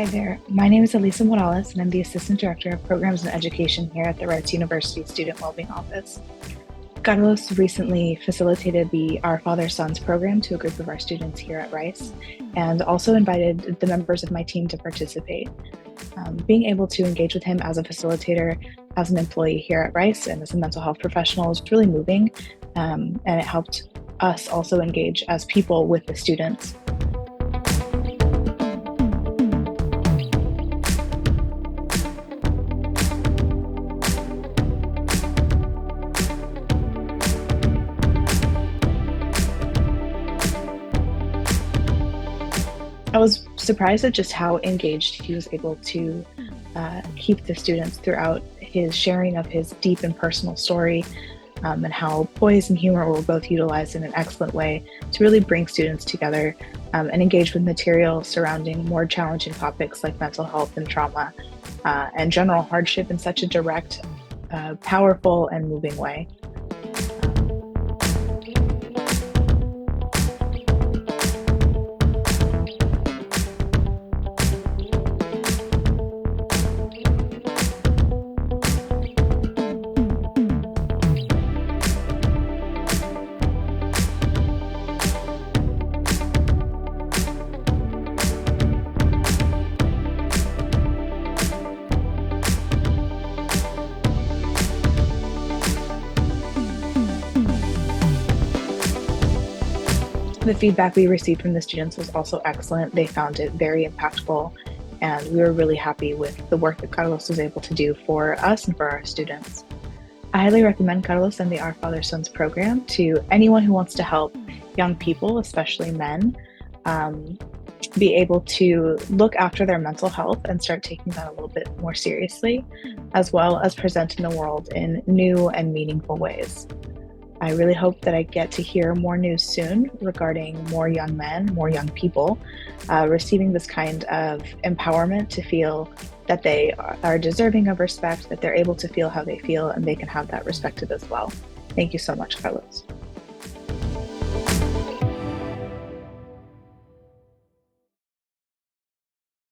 Hi there. My name is Elisa Moralez, and I'm the Assistant Director of Programs and Education here at the Rice University Student Wellbeing Office. Carlos recently facilitated the Our Father Sons program to a group of our students here at Rice, and also invited the members of my team to participate. Being able to engage with him as a facilitator, as an employee here at Rice, and as a mental health professional is really moving, and it helped us also engage as people with the students. I was surprised at just how engaged he was able to keep the students throughout his sharing of his deep and personal story, and how poise and humor were both utilized in an excellent way to really bring students together and engage with material surrounding more challenging topics like mental health and trauma and general hardship in such a direct, powerful, and moving way. The feedback we received from the students was also excellent. They found it very impactful, and we were really happy with the work that Carlos was able to do for us and for our students. I highly recommend Carlos and the Our Father Sons program to anyone who wants to help young people, especially men, be able to look after their mental health and start taking that a little bit more seriously, as well as present in the world in new and meaningful ways. I really hope that I get to hear more news soon regarding more young men, more young people receiving this kind of empowerment to feel that they are deserving of respect, that they're able to feel how they feel, and they can have that respected as well. Thank you so much, Carlos.